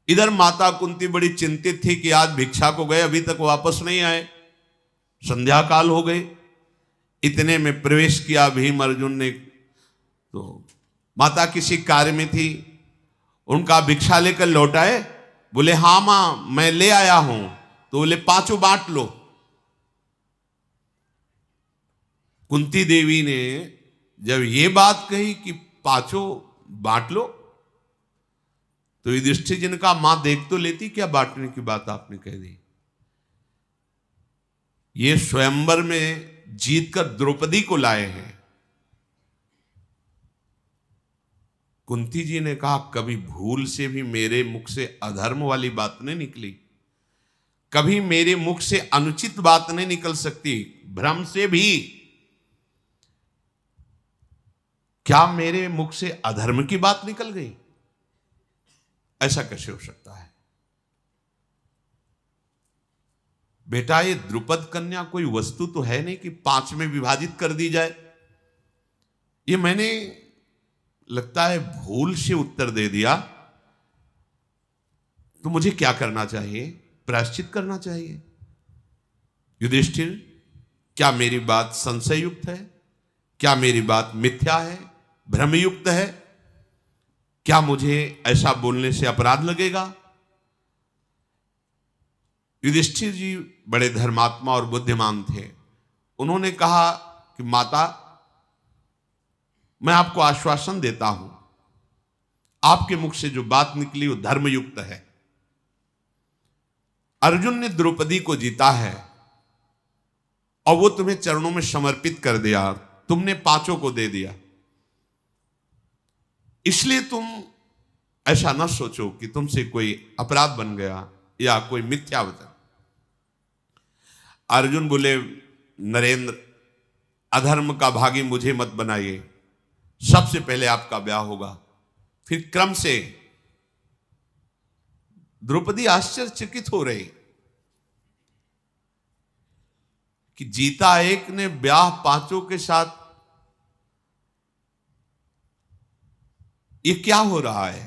इधर माता कुंती बड़ी चिंतित थी कि आज भिक्षा को गए, अभी तक वापस नहीं आए, संध्या काल हो गई। इतने में प्रवेश किया भीम अर्जुन ने। तो माता किसी कार्य में थी, उनका भिक्षा लेकर लौट आए। बोले हाँ मां मैं ले आया हूं। तो बोले पांचों बांट लो। कुंती देवी ने जब ये बात कही कि पांचों बांट लो, तो युधिष्ठिर जी ने कहा मां देख तो लेती, क्या बांटने की बात आपने कह दी। ये स्वयंवर में जीतकर द्रौपदी को लाए हैं। कुंती जी ने कहा कभी भूल से भी मेरे मुख से अधर्म वाली बात नहीं निकली, कभी मेरे मुख से अनुचित बात नहीं निकल सकती। भ्रम से भी क्या मेरे मुख से अधर्म की बात निकल गई? ऐसा कैसे हो सकता है? बेटा ये द्रुपद कन्या कोई वस्तु तो है नहीं कि 5 में विभाजित कर दी जाए। ये मैंने लगता है भूल से उत्तर दे दिया, तो मुझे क्या करना चाहिए? प्रायश्चित करना चाहिए। युधिष्ठिर, क्या मेरी बात संशय युक्त है? क्या मेरी बात मिथ्या है, भ्रमयुक्त है? क्या मुझे ऐसा बोलने से अपराध लगेगा? युधिष्ठिर जी बड़े धर्मात्मा और बुद्धिमान थे। उन्होंने कहा कि माता मैं आपको आश्वासन देता हूं, आपके मुख से जो बात निकली वो धर्मयुक्त है। अर्जुन ने द्रौपदी को जीता है और वो तुम्हें चरणों में समर्पित कर दिया, तुमने 5 को दे दिया, इसलिए तुम ऐसा न सोचो कि तुमसे कोई अपराध बन गया या कोई मिथ्या वचन। अर्जुन बोले नरेंद्र, अधर्म का भागी मुझे मत बनाइए, सबसे पहले आपका ब्याह होगा, फिर क्रम से। द्रौपदी आश्चर्यचकित हो रही कि जीता एक ने ब्याह 5 के साथ, ये क्या हो रहा है?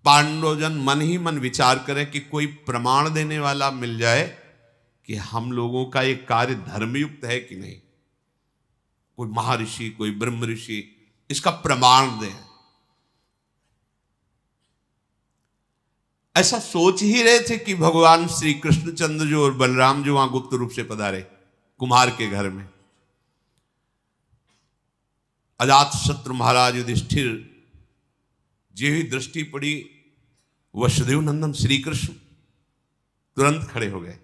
पांडवजन मन ही मन विचार करें कि कोई प्रमाण देने वाला मिल जाए कि हम लोगों का ये कार्य धर्मयुक्त है कि नहीं। कोई महर्षि, कोई ब्रह्म ऋषि इसका प्रमाण दें। ऐसा सोच ही रहे थे कि भगवान श्री कृष्णचंद्र जो और बलराम जो वहां गुप्त रूप से पधारे कुम्हार के घर में। अजात शत्रु महाराज युधिष्ठिर जी ही दृष्टि पड़ी, वसुदेव नंदन श्री कृष्ण तुरंत खड़े हो गए,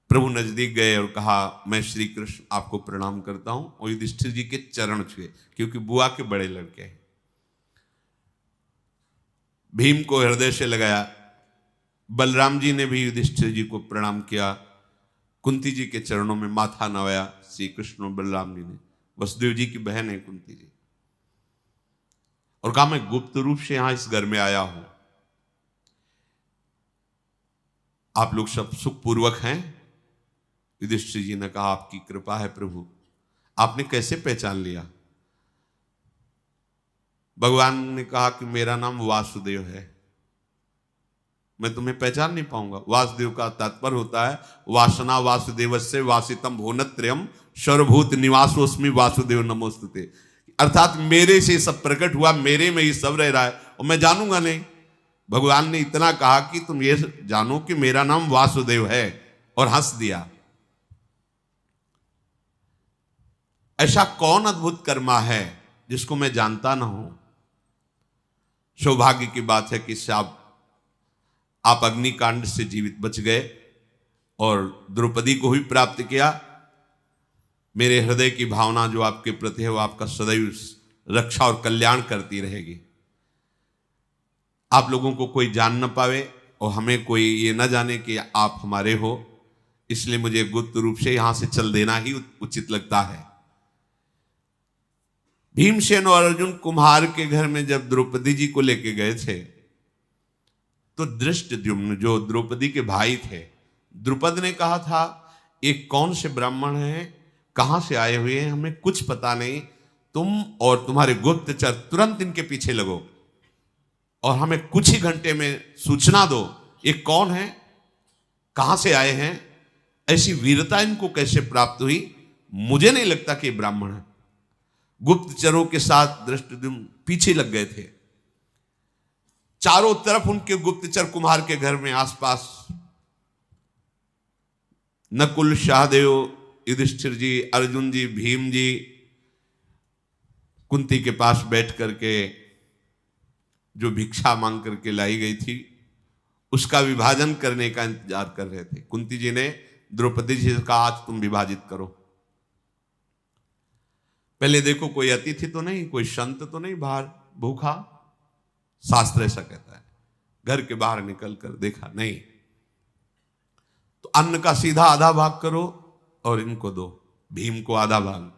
प्रभु नजदीक गए और कहा मैं श्री कृष्ण आपको प्रणाम करता हूं, और युधिष्ठिर जी के चरण छुए क्योंकि बुआ के बड़े लड़के हैं। भीम को हृदय से लगाया। बलराम जी ने भी युधिष्ठिर जी को प्रणाम किया, कुंती जी के चरणों में माथा नवाया श्री कृष्ण और बलराम जी ने। वसुदेव जी की बहन है कुंती जी, और कहा मैं गुप्त रूप से यहां इस घर में आया हूं, आप लोग सब सुखपूर्वक हैं? युधिष्ठिर जी ने कहा आपकी कृपा है प्रभु। आपने कैसे पहचान लिया? भगवान ने कहा कि मेरा नाम वासुदेव है, मैं तुम्हें पहचान नहीं पाऊंगा। वासुदेव का तात्पर्य होता है वासना वासुदेवस्य वासितम भुवनत्रयम् सर्वभूत निवासोस्मि वासुदेव नमोस्तुते। अर्थात मेरे से सब प्रकट हुआ, मेरे में ही सब रह रहा है और मैं जानूंगा नहीं। भगवान ने इतना कहा कि तुम ये जानो कि मेरा नाम वासुदेव है, और हंस दिया। ऐसा कौन अद्भुत कर्मा है जिसको मैं जानता ना हूं? सौभाग्य की बात है कि आप अग्निकांड से जीवित बच गए और द्रौपदी को भी प्राप्त किया। मेरे हृदय की भावना जो आपके प्रति है वो आपका सदैव रक्षा और कल्याण करती रहेगी। आप लोगों को कोई जान न पावे और हमें कोई ये न जाने कि आप हमारे हो, इसलिए मुझे गुप्त रूप से यहां से चल देना ही उचित लगता है। भीमसेन और अर्जुन कुम्हार के घर में जब द्रौपदी जी को लेके गए थे, तो धृष्टद्युम्न जो द्रौपदी के भाई थे, द्रुपद ने कहा था ये कौन से ब्राह्मण हैं, कहां से आए हुए हैं, हमें कुछ पता नहीं, तुम और तुम्हारे गुप्तचर तुरंत इनके पीछे लगो। और हमें कुछ ही घंटे में सूचना दो, ये कौन है, कहां से आए हैं, ऐसी वीरता इनको कैसे प्राप्त हुई? मुझे नहीं लगता कि ब्राह्मण है। गुप्तचरों के साथ दृष्टद्युम्न पीछे लग गए थे। चारों तरफ उनके गुप्तचर कुम्हार के घर में आसपास नकुल, सहदेव, युधिष्ठिर जी, अर्जुन जी, भीम जी कुंती के पास बैठ करके जो भिक्षा मांग करके लाई गई थी उसका विभाजन करने का इंतजार कर रहे थे। कुंती जी ने द्रौपदी जी से कहा, आज तुम विभाजित करो। पहले देखो कोई अतिथि तो नहीं, कोई संत तो नहीं बाहर भूखा, शास्त्र ऐसा कहता है। घर के बाहर निकल कर देखा, नहीं, तो अन्न का सीधा आधा भाग करो और इनको दो, भीम को आधा भाग,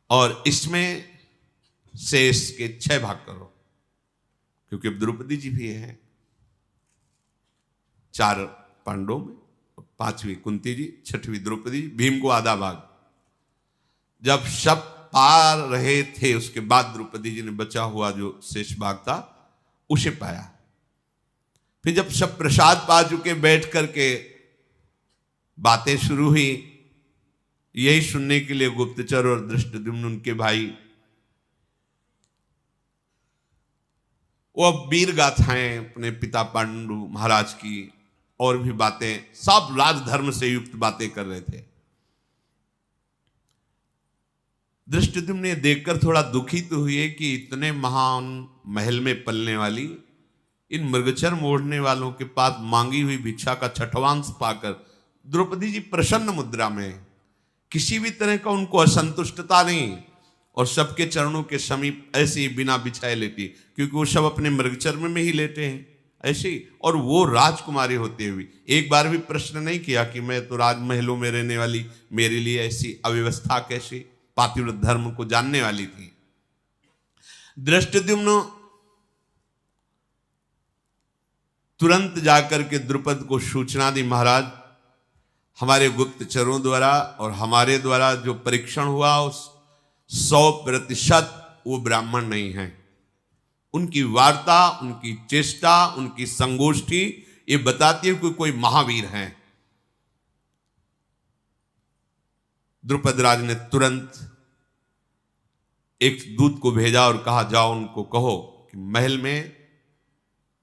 और इसमें शेष के 6 भाग करो, क्योंकि अब द्रौपदी जी भी है। 4 पांडवों में, 5वीं कुंती जी, 6वीं द्रौपदी, भीम को आधा भाग। जब सब पा रहे थे उसके बाद द्रौपदी जी ने बचा हुआ जो शेष भाग था उसे पाया। फिर जब सब प्रसाद पा चुके बैठ करके बातें शुरू हुई, यही सुनने के लिए गुप्तचर और दृष्टद्युम्न उनके भाई वो अब वीर गाथाएं अपने पिता पांडु महाराज की और भी बातें, सब राजधर्म से युक्त बातें कर रहे थे। दृष्टद्युम्न ने देखकर थोड़ा दुखी तो हुए कि इतने महान महल में पलने वाली इन मृगचर मोड़ने वालों के पास मांगी हुई भिक्षा का 6वांश पाकर द्रौपदी जी प्रसन्न मुद्रा में, किसी भी तरह का उनको असंतुष्टता नहीं, और सबके चरणों के समीप ऐसे ही बिना बिछाए लेटी, क्योंकि वो सब अपने मृगचर में ही लेटे हैं ऐसे ही, और वो राजकुमारी होते हुए एक बार भी प्रश्न नहीं किया कि मैं तो राजमहलों में रहने वाली, मेरे लिए ऐसी अव्यवस्था कैसी, पातिव्रत धर्म को जानने वाली थी। दृष्टद्युम्न तुरंत जाकर के द्रुपद को सूचना दी, महाराज हमारे गुप्तचरों द्वारा और हमारे द्वारा जो परीक्षण हुआ उस 100% वो ब्राह्मण नहीं है। उनकी वार्ता, उनकी चेष्टा, उनकी संगोष्ठी ये बताती है कि कोई महावीर हैं। द्रुपद राज ने तुरंत एक दूत को भेजा और कहा, जाओ उनको कहो कि महल में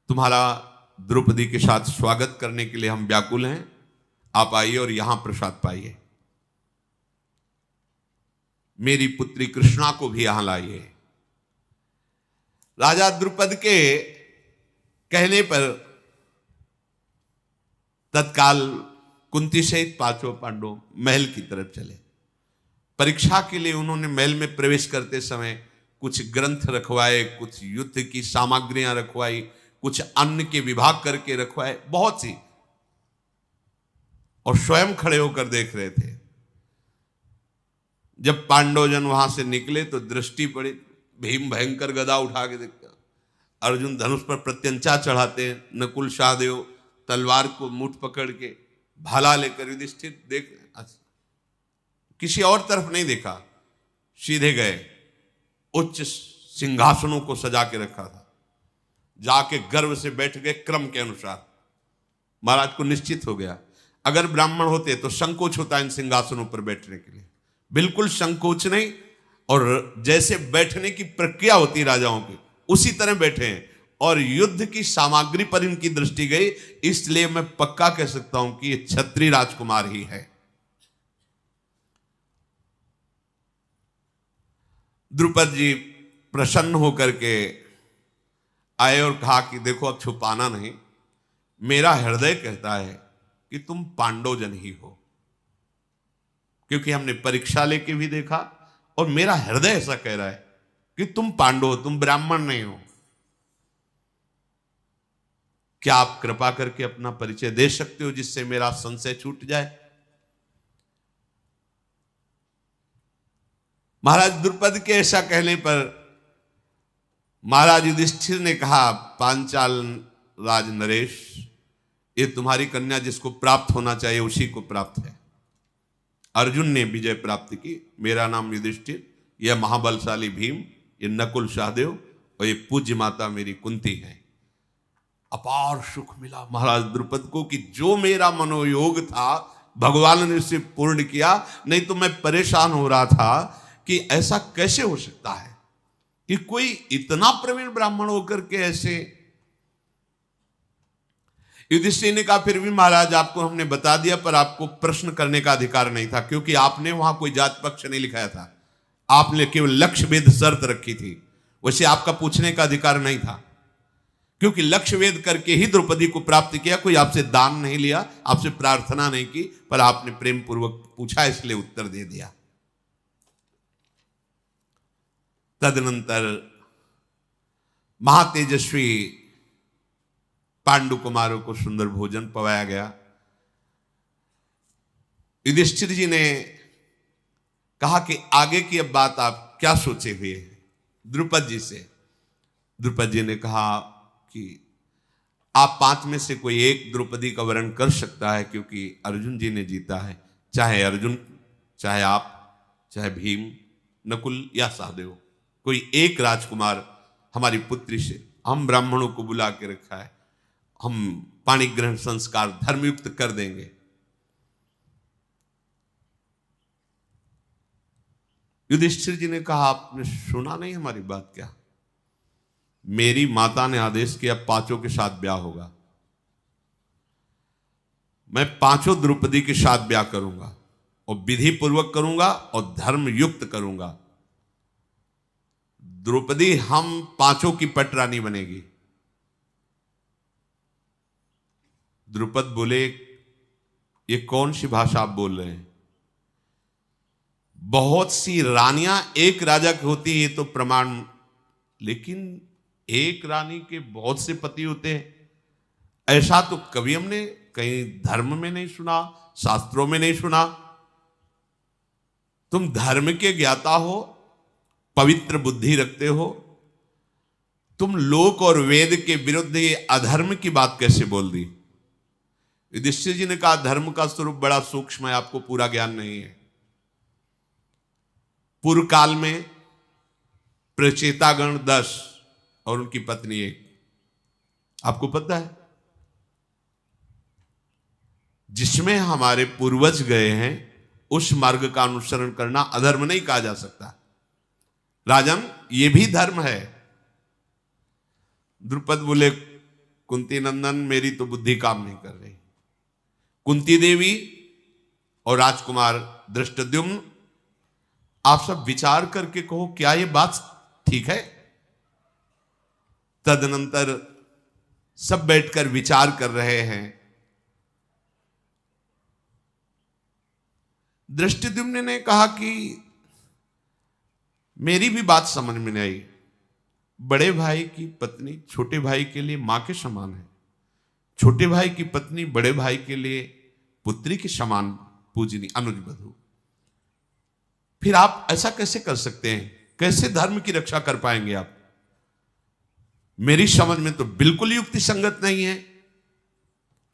तुम्हारा द्रौपदी के साथ स्वागत करने के लिए हम व्याकुल हैं, आप आइए और यहां प्रसाद पाइए। मेरी पुत्री कृष्णा को भी यहां लाइए। राजा द्रुपद के कहने पर तत्काल कुंती सहित 5 पांडव महल की तरफ चले। परीक्षा के लिए उन्होंने महल में प्रवेश करते समय कुछ ग्रंथ रखवाए, कुछ युद्ध की सामग्रियां रखवाई, कुछ अन्न के विभाग करके रखवाए, बहुत सी, और स्वयं खड़े होकर देख रहे थे। जब पांडवजन वहां से निकले तो दृष्टि पड़ी, भीम भयंकर गदा उठा के देखता, अर्जुन धनुष पर प्रत्यंचा चढ़ाते हैं, नकुल सहदेव तलवार को मुठ पकड़ के, भाला लेकर, युधिष्ठिर देख, किसी और तरफ नहीं देखा, सीधे गए। उच्च सिंहासनों को सजा के रखा था, जाके गर्व से बैठ गए क्रम के अनुसार। महाराज को निश्चित हो गया, अगर ब्राह्मण होते तो संकोच होता इन सिंहासनों पर बैठने के लिए, बिल्कुल संकोच नहीं, और जैसे बैठने की प्रक्रिया होती राजाओं की उसी तरह बैठे हैं, और युद्ध की सामग्री पर इनकी दृष्टि गई, इसलिए मैं पक्का कह सकता हूं कि ये क्षत्रिय राजकुमार ही है। द्रुपद जी प्रसन्न होकर के आए और कहा कि देखो अब छुपाना नहीं, मेरा हृदय कहता है कि तुम पांडवजन ही हो, क्योंकि हमने परीक्षा लेके भी देखा और मेरा हृदय ऐसा कह रहा है कि तुम पांडव हो, तुम ब्राह्मण नहीं हो। क्या आप कृपा करके अपना परिचय दे सकते हो जिससे मेरा संशय छूट जाए? महाराज द्रुपद के ऐसा कहने पर महाराज युधिष्ठिर ने कहा, पांचाल राज नरेश, ये तुम्हारी कन्या जिसको प्राप्त होना चाहिए उसी को प्राप्त है। अर्जुन ने विजय प्राप्त की, मेरा नाम युधिष्ठिर, यह महाबलशाली भीम, ये नकुल सहदेव और ये पूज्य माता मेरी कुंती है। अपार सुख मिला महाराज द्रुपद को कि जो मेरा मनोयोग था भगवान ने उसे पूर्ण किया। नहीं तो मैं परेशान हो रहा था कि ऐसा कैसे हो सकता है कि कोई इतना प्रवीण ब्राह्मण होकर के ऐसे। युधिष्ठिर ने कहा फिर भी महाराज आपको हमने बता दिया, पर आपको प्रश्न करने का अधिकार नहीं था, क्योंकि आपने वहां कोई जात पक्ष नहीं लिखाया था, आपने केवल लक्ष्य भेद शर्त रखी थी, वैसे आपका पूछने का अधिकार नहीं था, क्योंकि लक्ष्य वेद करके ही द्रौपदी को प्राप्त किया। कोई आपसे दान नहीं लिया, आपसे प्रार्थना नहीं की, पर आपने प्रेम पूर्वक पूछा इसलिए उत्तर दे दिया। तदनंतर महातेजस्वी पांडु कुमारों को सुंदर भोजन पवाया गया। युधिष्ठिर जी ने कहा कि आगे की अब बात आप क्या सोचे हुए हैं द्रुपद जी से। द्रुपद जी ने कहा कि आप 5 में से कोई एक द्रौपदी का वर्ण कर सकता है, क्योंकि अर्जुन जी ने जीता है। चाहे अर्जुन, चाहे आप, चाहे भीम, नकुल या सहदेव, कोई एक राजकुमार हमारी पुत्री से, हम ब्राह्मणों को बुला के रखा है, हम पाणी ग्रहण संस्कार धर्मयुक्त कर देंगे। युधिष्ठिर जी ने कहा आपने सुना नहीं हमारी बात क्या? मेरी माता ने आदेश किया 5 के साथ ब्याह होगा, मैं 5 द्रौपदी के साथ ब्याह करूंगा और विधि पूर्वक करूंगा और धर्म युक्त करूंगा। द्रौपदी हम 5 की पटरानी बनेगी। द्रुपद बोले ये कौन सी भाषा आप बोल रहे हैं? बहुत सी रानियां एक राजा की होती है ये तो प्रमाण, लेकिन एक रानी के बहुत से पति होते हैं ऐसा तो कभी हमने कहीं धर्म में नहीं सुना, शास्त्रों में नहीं सुना। तुम धर्म के ज्ञाता हो, पवित्र बुद्धि रखते हो, तुम लोक और वेद के विरुद्ध ये अधर्म की बात कैसे बोल दी? युधिष्ठिर जी ने कहा धर्म का स्वरूप बड़ा सूक्ष्म है, आपको पूरा ज्ञान नहीं है। पूर्व काल में प्रचेतागण 10 और उनकी पत्नी 1, आपको पता है, जिसमें हमारे पूर्वज गए हैं उस मार्ग का अनुसरण करना अधर्म नहीं कहा जा सकता। राजन ये भी धर्म है। द्रुपद बोले कुंती नंदन मेरी तो बुद्धि काम नहीं कर रही। कुंती देवी और राजकुमार धृष्टद्युम्न आप सब विचार करके कहो क्या ये बात ठीक है? तदनंतर सब बैठकर विचार कर रहे हैं। धृष्टद्युम्न ने कहा कि मेरी भी बात समझ में नहीं आई। बड़े भाई की पत्नी छोटे भाई के लिए मां के समान है, छोटे भाई की पत्नी बड़े भाई के लिए पुत्री के समान पूजनी अनुज बधू। फिर आप ऐसा कैसे कर सकते हैं? कैसे धर्म की रक्षा कर पाएंगे आप? मेरी समझ में तो बिल्कुल युक्ति संगत नहीं है।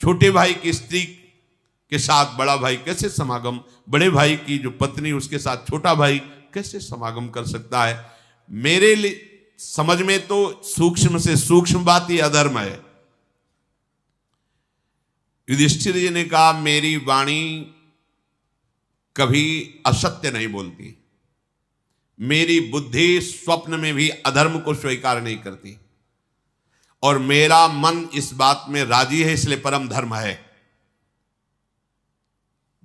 छोटे भाई की स्त्री के साथ बड़ा भाई कैसे समागम, बड़े भाई की जो पत्नी उसके साथ छोटा भाई कैसे समागम कर सकता है? मेरे लिए समझ में तो सूक्ष्म से सूक्ष्म बात ही अधर्म है। युधिष्ठिर जी ने कहा मेरी वाणी कभी असत्य नहीं बोलती, मेरी बुद्धि स्वप्न में भी अधर्म को स्वीकार नहीं करती, और मेरा मन इस बात में राजी है, इसलिए परम धर्म है।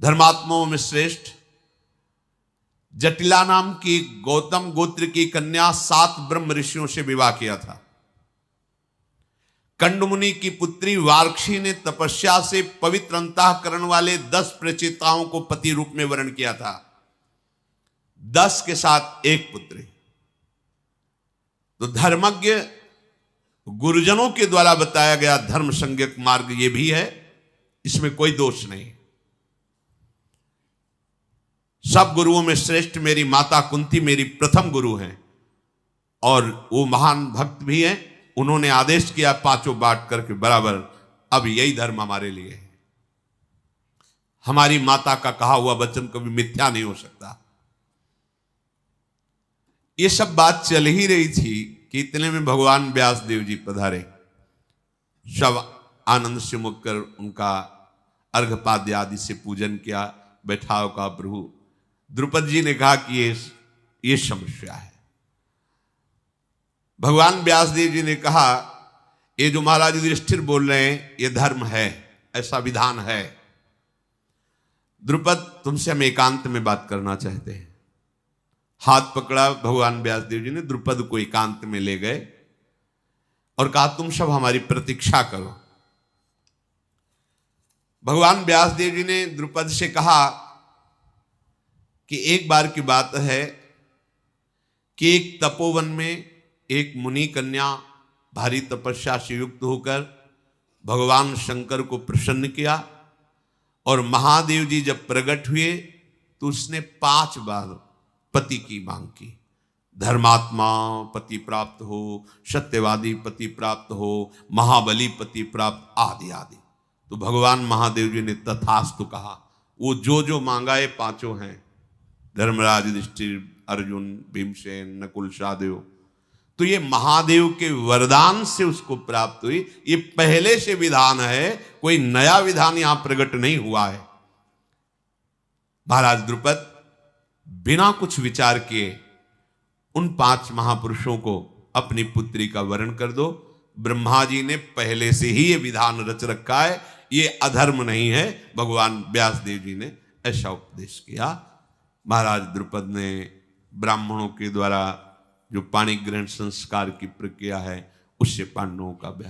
धर्मात्माओं में श्रेष्ठ जटिला नाम की गौतम गोत्र की कन्या 7 ब्रह्म ऋषियों से विवाह किया था। कंडमुनि की पुत्री वार्क्षी ने तपस्या से पवित्र अंतःकरण वाले 10 प्रचेताओं को पति रूप में वर्ण किया था, 10 के साथ 1 पुत्री। तो धर्मज्ञ गुरुजनों के द्वारा बताया गया धर्म संज्ञक मार्ग ये भी है, इसमें कोई दोष नहीं। सब गुरुओं में श्रेष्ठ मेरी माता कुंती मेरी प्रथम गुरु हैं, और वो महान भक्त भी हैं। उन्होंने आदेश किया 5 बांट करके बराबर, अब यही धर्म हमारे लिए है। हमारी माता का कहा हुआ वचन कभी मिथ्या नहीं हो सकता। ये सब बात चल ही रही थी कि इतने में भगवान व्यासदेव जी पधारे। सब आनंद से मुख कर उनका अर्घपाद्य आदि से पूजन किया। बैठाओ का प्रभु। द्रुपद जी ने कहा कि ये समस्या है। भगवान व्यासदेव जी ने कहा ये जो महाराज युधिष्ठिर बोल रहे हैं ये धर्म है, ऐसा विधान है। द्रुपद तुमसे हम एकांत में बात करना चाहते हैं। हाथ पकड़ा भगवान व्यासदेव जी ने, द्रुपद को एकांत में ले गए और कहा तुम सब हमारी प्रतीक्षा करो। भगवान व्यासदेव जी ने द्रुपद से कहा कि एक बार की बात है कि एक तपोवन में एक मुनि कन्या भारी तपस्या से युक्त होकर भगवान शंकर को प्रसन्न किया और महादेव जी जब प्रकट हुए तो उसने 5 बार पति की मांग की। धर्मात्मा पति प्राप्त हो, सत्यवादी पति प्राप्त हो, महाबली पति प्राप्त आदि आदि। तो भगवान महादेव जी ने तथास्तु कहा। वो जो जो मांगा ये 5 हैं, धर्मराज, युधिष्ठिर, अर्जुन, भीमसेन, नकुल, सहदेव। तो ये महादेव के वरदान से उसको प्राप्त हुई। ये पहले से विधान है, कोई नया विधान यहां प्रकट नहीं हुआ है। महाराज द्रुपद बिना कुछ विचार किए उन 5 महापुरुषों को अपनी पुत्री का वरण कर दो। ब्रह्मा जी ने पहले से ही ये विधान रच रखा है, ये अधर्म नहीं है। भगवान व्यासदेव जी ने ऐसा उपदेश किया। महाराज द्रुपद ने ब्राह्मणों के द्वारा जो पाणी ग्रहण संस्कार की प्रक्रिया है उससे पांडवों का ब्याह